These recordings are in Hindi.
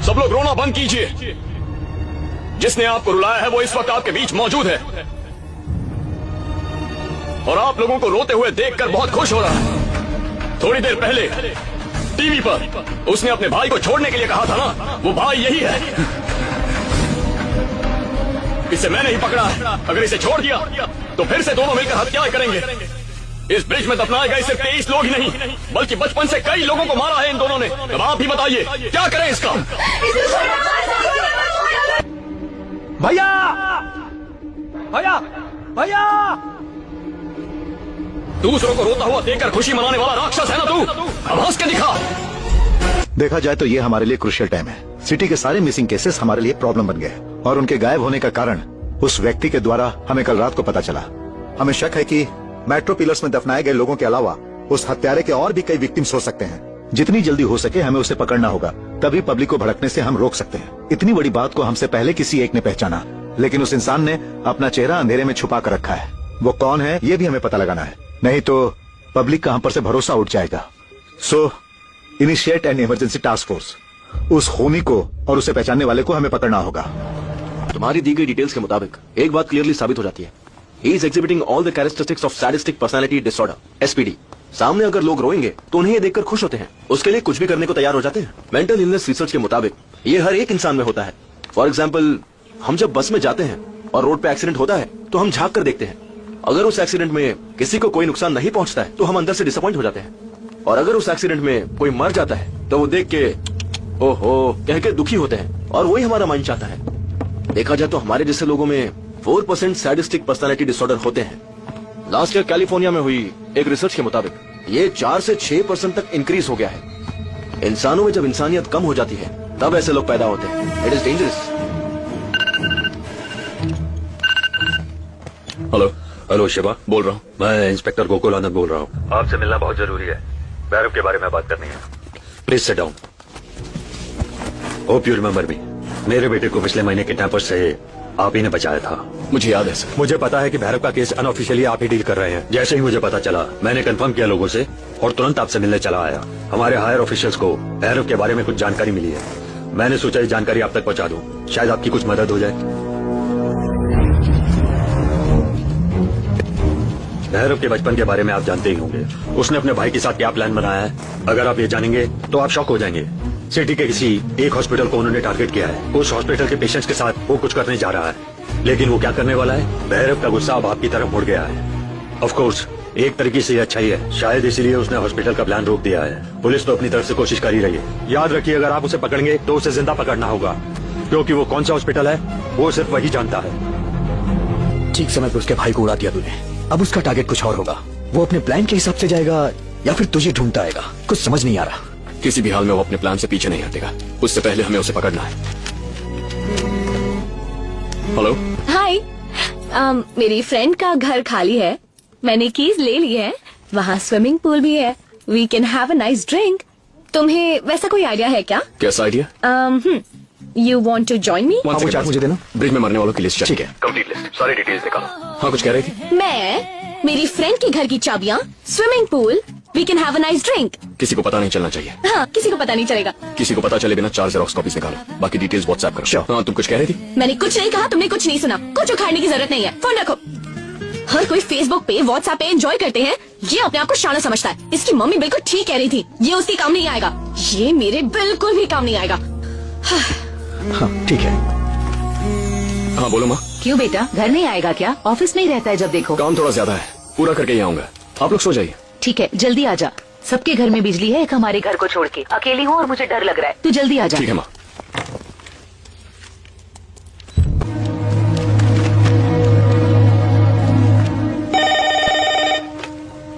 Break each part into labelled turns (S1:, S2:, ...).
S1: सब लोग रोना बंद कीजिए। जिसने आपको रुलाया है वो इस वक्त आपके बीच मौजूद है और आप लोगों को रोते हुए देखकर बहुत खुश हो रहा है। थोड़ी देर पहले टीवी पर उसने अपने भाई को छोड़ने के लिए कहा था ना, वो भाई यही है। इसे मैंने ही पकड़ा है। अगर इसे छोड़ दिया तो फिर से दोनों मिलकर हत्याएं करेंगे। इस ब्रिज में दफनाए गए सिर्फ 23 लोग ही नहीं, बल्कि बचपन से कई लोगों को मारा है इन दोनों ने। अब आप ही बताइए क्या करें इसका।
S2: भैया भैया भैया,
S1: दूसरों को रोता हुआ देखकर खुशी मनाने वाला राक्षस है ना तू। अब हंस के दिखा।
S3: देखा जाए तो ये हमारे लिए क्रूशियल टाइम है। सिटी के सारे मिसिंग केसेस हमारे लिए प्रॉब्लम बन गए और उनके गायब होने का कारण उस व्यक्ति के द्वारा हमें कल रात को पता चला। हमें शक है कि मेट्रो पिलर्स में दफनाए गए लोगों के अलावा उस हत्यारे के और भी कई विक्टिम्स हो सकते हैं। जितनी जल्दी हो सके हमें उसे पकड़ना होगा, तभी पब्लिक को भड़कने से हम रोक सकते हैं। इतनी बड़ी बात को हमसे पहले किसी एक ने पहचाना, लेकिन उस इंसान ने अपना चेहरा अंधेरे में छुपा कर रखा है। वो कौन है ये भी हमें पता लगाना है, नहीं तो पब्लिक का हम पर से भरोसा उठ जाएगा। So initiate an emergency task force. उस खूनी को और उसे पहचानने वाले को हमें पकड़ना होगा।
S4: तुम्हारी दी गई डिटेल्स के मुताबिक एक बात क्लियरली साबित हो जाती है, he is exhibiting all the characteristics of sadistic personality disorder, SPD. सामने अगर लोग रोएंगे तो उन्हें ये देखकर खुश होते हैं, उसके लिए कुछ भी करने को तैयार हो जाते हैं। मेंटल इलनेस रिसर्च के मुताबिक ये हर एक इंसान में होता है। फॉर एग्जाम्पल, हम जब बस में जाते हैं और रोड पे एक्सीडेंट होता है तो हम झांक कर देखते हैं। अगर उस एक्सीडेंट में किसी को कोई नुकसान नहीं पहुंचता है तो हम अंदर से डिसअपॉइंट हो जाते हैं, और अगर उस एक्सीडेंट में कोई मर जाता है तो वो देख के ओहो कह के दुखी होते हैं, और वही हमारा माइंड चाहता है। देखा जाए तो हमारे जैसे लोगों में 4% सैडिस्टिक पर्सनालिटी डिसऑर्डर होते हैं। लास्ट ईयर कैलिफोर्निया में हुई एक रिसर्च के मुताबिक ये 4 से 6% तक इंक्रीज हो गया है। इंसानों में जब इंसानियत कम हो जाती है तब ऐसे लोग पैदा होते हैं। It is dangerous.
S1: Hello
S5: hello Shiva,
S1: बोल रहा हूँ।
S5: मैं इंस्पेक्टर गोकुल आनंद बोल रहा हूँ। आपसे मिलना बहुत जरूरी है। भैरव के बारे में बात करनी है। Please sit down. Hope you remember me. मेरे बेटे को पिछले महीने किडनैपर्स से आप ही ने बचाया था।
S1: मुझे याद है सर।
S5: मुझे पता है कि भैरव का केस अनऑफिशियली आप ही डील कर रहे हैं। जैसे ही मुझे पता चला मैंने कंफर्म किया लोगों से और तुरंत आपसे मिलने चला आया। हमारे हायर ऑफिशियल्स को भैरव के बारे में कुछ जानकारी मिली है। मैंने सोचा ये जानकारी आप तक पहुंचा दूं, शायद आपकी कुछ मदद हो जाए। भैरव के बचपन के बारे में आप जानते ही होंगे। उसने अपने भाई के साथ क्या प्लान बनाया है, अगर आप ये जानेंगे तो आप शॉक हो जाएंगे। सिटी के किसी एक हॉस्पिटल को उन्होंने टारगेट किया है। उस हॉस्पिटल के पेशेंट्स के साथ वो कुछ करने जा रहा है, लेकिन वो क्या करने वाला है, भैरव का गुस्सा अब आपकी तरफ मुड़ गया है। ऑफ कोर्स एक तरीके से ये अच्छा ही है, शायद इसीलिए उसने हॉस्पिटल का प्लान रोक दिया है। पुलिस तो अपनी तरफ से कोशिश कर ही रही है। याद रखिए, अगर आप उसे पकड़ेंगे तो उसे जिंदा पकड़ना होगा, क्योंकि वो कौन सा हॉस्पिटल है वो सिर्फ वही जानता है।
S2: ठीक समय पर उसके भाई को उड़ा दिया तूने। अब उसका टारगेट कुछ और होगा। वो अपने प्लान के हिसाब से जाएगा या फिर तुझे ढूंढता आएगा, कुछ समझ नहीं आ रहा।
S1: किसी भी हाल में वो अपने प्लान से पीछे नहीं हटेगा। उससे पहले हमें उसे पकड़ना है। हेलो
S6: हाय, मेरी फ्रेंड का घर खाली है, मैंने कीज ले ली है, वहाँ स्विमिंग पूल भी है, we can have a nice drink. तुम्हें वैसा कोई आइडिया है क्या?
S1: कैसा idea?
S6: You want to join me?
S2: वो चार्ट मुझे देना।
S1: ब्रिज में मरने वालों की लिस्ट।
S2: ठीक है,
S5: कंप्लीट लिस्ट, सारी डिटेल्स निकालो।
S1: हाँ, कुछ कह रही थी?
S6: मैं, मेरी फ्रेंड के घर की चाबियाँ, swimming pool, we can have a nice drink.
S1: किसी को पता नहीं चलना चाहिए।
S6: हाँ, किसी को पता नहीं चलेगा।
S1: किसी को पता चले बिना 4 जेरॉक्स कॉपीज निकालो, बाकी डिटेल्स व्हाट्सएप करो।
S2: Sure.
S1: हाँ, तुम कुछ कह रही थी?
S6: मैंने कुछ नहीं कहा, तुमने कुछ नहीं सुना। कुछ उखाड़ने की जरूरत नहीं है, फोन रखो। हर कोई फेसबुक पे, व्हाट्सएप पे एंजॉय करते हैं, ये अपने आप को शाना समझता है। इसकी मम्मी बिल्कुल ठीक कह रही थी, ये उसके काम नहीं आएगा, ये मेरे बिल्कुल भी काम नहीं आएगा।
S2: हाँ ठीक है।
S1: हाँ बोलो माँ।
S7: क्यों बेटा, घर नहीं आएगा क्या? ऑफिस में ही रहता है जब देखो।
S1: काम थोड़ा ज्यादा है, पूरा करके ही आऊंगा। आप लोग सो जाइए।
S7: ठीक है, जल्दी आ जा। सबके घर में बिजली है, एक हमारे घर को छोड़ के। अकेली हूँ और मुझे डर लग रहा है, तू जल्दी आ जा।
S1: ठीक है माँ।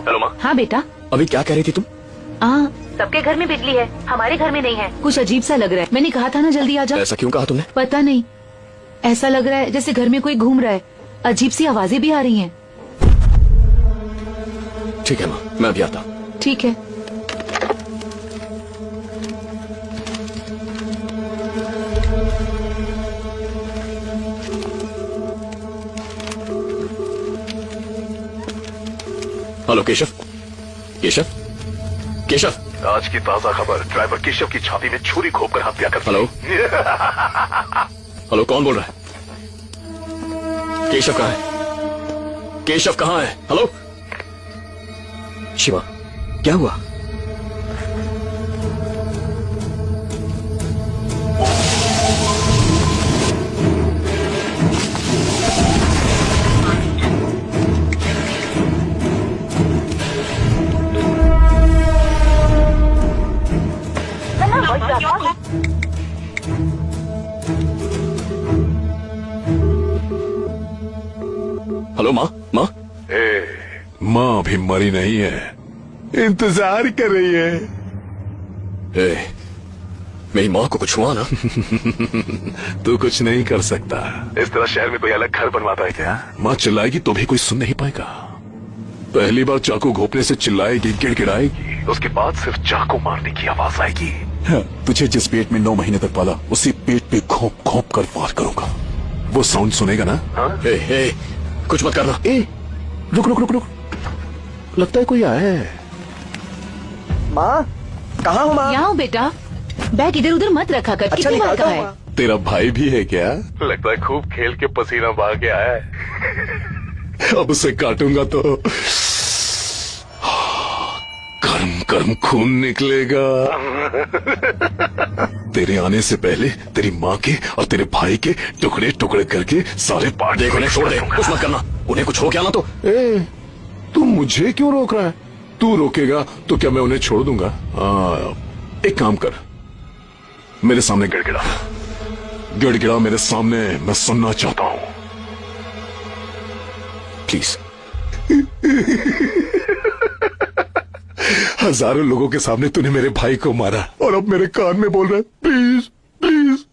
S1: हेलो माँ।
S7: हाँ बेटा।
S1: अभी क्या कह रही थी तुम?
S7: हाँ, सबके घर में बिजली है, हमारे घर में नहीं है। कुछ अजीब सा लग रहा है, मैंने कहा था ना जल्दी आ जा।
S1: ऐसा क्यों कहा तुमने?
S7: पता नहीं, ऐसा लग रहा है जैसे घर में कोई घूम रहा है, अजीब सी आवाजें भी आ रही हैं।
S1: ठीक है माँ, मैं अभी आता हूँ।
S7: ठीक है।
S1: हेलो केशव, केशव, केशव।
S8: आज की ताजा खबर, ड्राइवर केशव की छाती में छुरी घोंपकर हत्या कर दी।
S1: हेलो हेलो, कौन बोल रहा है? केशव कहाँ है? केशव कहाँ है? हेलो
S2: शिवा, क्या हुआ?
S1: हेलो, माँ माँ।
S8: माँ भी मरी नहीं है, इंतजार कर रही है।
S1: ए, मेरी माँ को कुछ हुआ ना?
S8: तू कुछ नहीं कर सकता। इस तरह शहर में कोई अलग घर बनवाता है क्या? माँ चिल्लाएगी तो भी कोई सुन नहीं पाएगा। पहली बार चाकू घोंपने से चिल्लाएगी, गिड़गिड़ाएगी, उसके बाद सिर्फ चाकू मारने की आवाज आएगी। तुझे जिस पेट में 9 महीने तक पाला, उसी पेट पे घोंप घोंप कर वार करूंगा। वो साउंड सुनेगा ना?
S1: ए, कुछ मत करना।
S8: रुक रुक रुक रुक, लगता है कोई आया है।
S2: माँ, कहाँ हो माँ?
S7: यहाँ हूँ बेटा, बैग इधर उधर मत रखा कर।
S2: अच्छा,
S7: कितनी बार
S2: निकालता
S7: कहा
S2: हूँ,
S7: है?
S2: माँ।
S8: तेरा भाई भी है क्या? लगता है खूब खेल के पसीना बहा के आया है। अब उसे काटूंगा तो गर्म गर्म खून निकलेगा। तेरे आने से पहले तेरी माँ के और तेरे भाई के टुकड़े टुकड़े करके सारे पार्ट।
S1: देख, उन्हें छोड़ दे, कुछ मत करना। उन्हें कुछ हो क्या ना तो।
S8: तू मुझे क्यों रोक रहा है? तू रोकेगा तो क्या मैं उन्हें छोड़ दूंगा? एक काम कर, मेरे सामने गिड़गिड़ा गिड़गिड़ा मेरे सामने, मैं सुनना चाहता हूं, प्लीज। हजारों लोगों के सामने तूने मेरे भाई को मारा और अब मेरे कान में बोल रहा है प्लीज प्लीज।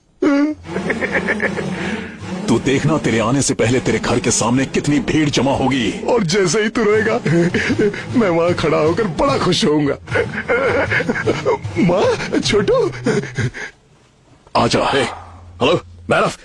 S8: तू देखना, तेरे आने से पहले तेरे घर के सामने कितनी भीड़ जमा होगी, और जैसे ही तू रोएगा मैं वहां खड़ा होकर बड़ा खुश होऊंगा। माँ, छोटू, आजा।
S1: Hello बैरफ,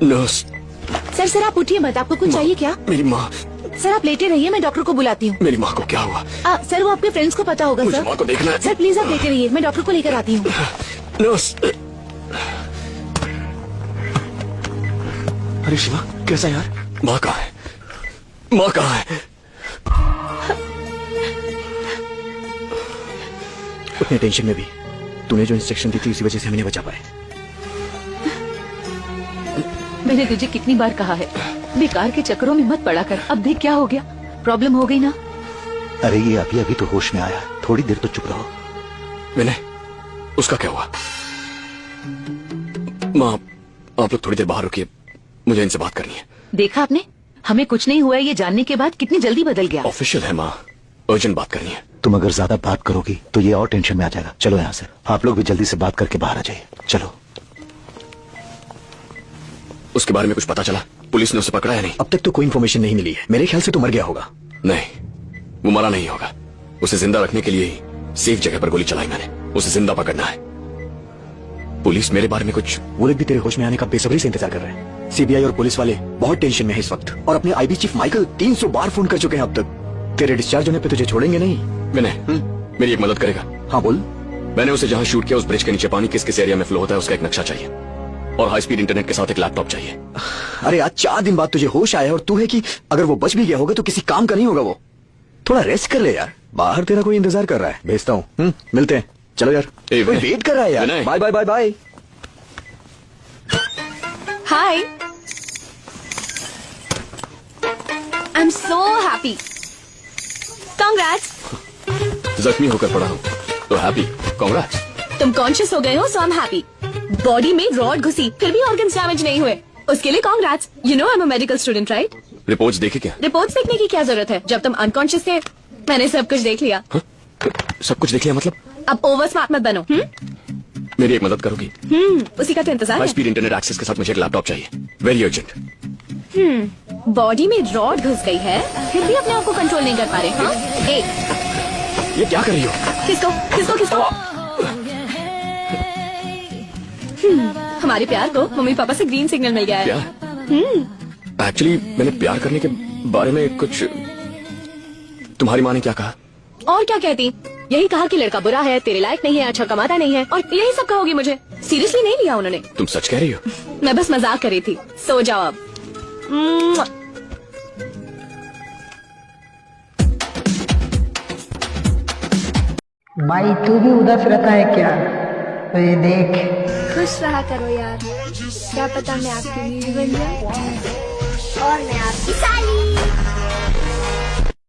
S1: nurse.
S6: सर आप उठिए मत, आपको कुछ चाहिए क्या?
S1: मेरी माँ।
S6: सर आप लेटे रहिए, मैं डॉक्टर को बुलाती हूँ।
S1: मेरी माँ को क्या हुआ?
S6: सर वो आपके फ्रेंड्स को पता होगा।
S1: मुझे
S6: सर
S1: माँ को देखना है।
S6: सर प्लीज आप लेटे रहिए, मैं डॉक्टर को लेकर आती हूँ।
S1: नर्स।
S4: अरे शिवा, कैसा यार?
S1: माँ कहाँ है? माँ कहाँ है?
S2: उतने टेंशन में भी तूने जो इंस्ट्रक्शन दी थी उसी वजह से हमें नहीं बचा पाए।
S7: मैंने तुझे कितनी बार कहा है, बेकार के चक्करों में मत पड़ा कर। अब देख क्या हो गया, प्रॉब्लम हो गई ना।
S3: अरे ये अभी अभी तो होश में आया, थोड़ी देर तो चुप रहो।
S1: विनय, उसका क्या हुआ? माँ, आप लोग थोड़ी देर बाहर रुकिए, मुझे इनसे बात करनी है।
S7: देखा आपने, हमें कुछ नहीं हुआ है ये जानने के बाद कितनी जल्दी बदल गया।
S1: ऑफिशियल है माँ, अर्जेंट बात करनी है।
S3: तुम अगर ज्यादा बात करोगी तो ये और टेंशन में आ जाएगा। चलो यहाँ से, आप लोग भी जल्दी से बात करके बाहर आ जाइए। चलो।
S1: उसके बारे में कुछ पता चला? पुलिस ने उसे पकड़ा है? नहीं,
S2: अब तक तो कोई इन्फॉर्मेशन नहीं मिली है। मेरे ख्याल से तो मर गया होगा।
S1: नहीं, वो मरा नहीं होगा। उसे जिंदा रखने के लिए ही सेफ जगह पर गोली चलाई मैंने। उसे जिंदा पकड़ना है। पुलिस मेरे बारे में कुछ...
S2: वो लोग भी तेरे होश में आने का बेसब्री से इंतजार कर रहे हैं। सीबीआई और पुलिस वाले बहुत टेंशन में है इस वक्त, और अपने आईबी चीफ माइकल 300 बार फोन कर चुके हैं अब तक। तेरे डिस्चार्ज होने पे तुझे छोड़ेंगे नहीं।
S1: विनय, मेरी एक मदद करेगा?
S2: हाँ बोल।
S1: मैंने उसे जहां शूट किया उस ब्रिज के नीचे पानी किस किस एरिया में फ्लो होता है उसका एक नक्शा चाहिए, और हाई स्पीड इंटरनेट के साथ एक लैपटॉप चाहिए।
S2: अरे आज 4 दिन बाद तुझे होश आया और तू है कि अगर वो बच भी गया होगा तो किसी काम का नहीं होगा वो। थोड़ा रेस्ट कर ले यार, बाहर तेरा कोई इंतजार कर रहा है। भेजता हूँ, मिलते हैं। चलो यार,
S1: ए,
S2: कोई वेट कर रहा है यार।
S1: Vinay.
S2: Bye bye bye bye.
S6: Hi, I am so happy. Congrats.
S1: जख्मी होकर पड़ा हूँ तो हैप्पी, कांग्रेट्स।
S6: तुम कॉन्शियस हो गए हो, सो आई एम हैप्पी। बॉडी में रॉड घुसी फिर भी ऑर्गन्स डैमेज नहीं हुए, उसके लिए congrats. You know I am a medical student, right?
S1: Reports देखे क्या?
S6: रिपोर्ट्स देखने की क्या जरूरत है? जब तुम अनकॉन्शियस थे मैंने सब कुछ देख लिया।
S1: सब कुछ देख लिया मतलब?
S6: अब ओवर स्मार्ट मत बनो।
S1: मेरी एक मदद करोगी?
S6: उसी का तो इंतजार
S1: हाई
S6: है।
S1: स्पीड इंटरनेट एक्सेस के साथ मुझे एक लैपटॉप चाहिए, वेरी अर्जेंट।
S6: बॉडी में रॉड घुस गई है फिर भी अपने आप को कंट्रोल नहीं कर पा रहे। हाँ,
S1: ये क्या कर रही हो?
S6: किसको किसको किसको? हमारे प्यार को मम्मी पापा से ग्रीन सिग्नल मिल गया है।
S1: क्या? एक्चुअली मैंने प्यार करने के बारे में कुछ... तुम्हारी माँ ने क्या कहा?
S6: और क्या कहती? यही कहा कि लड़का बुरा है, तेरे लायक नहीं है, अच्छा कमाता नहीं है, और यही सब कहोगी मुझे। सीरियसली नहीं लिया उन्होंने।
S1: तुम सच कह रही हो?
S6: मैं बस मजाक कर रही थी। सो जाओ अब।
S9: भाई तू भी उदास रहता है क्या? तो ये देख।
S10: खुश रहा करो यार, क्या पता मैं आपकी बीवी बन जाऊं और मैं आपकी साली।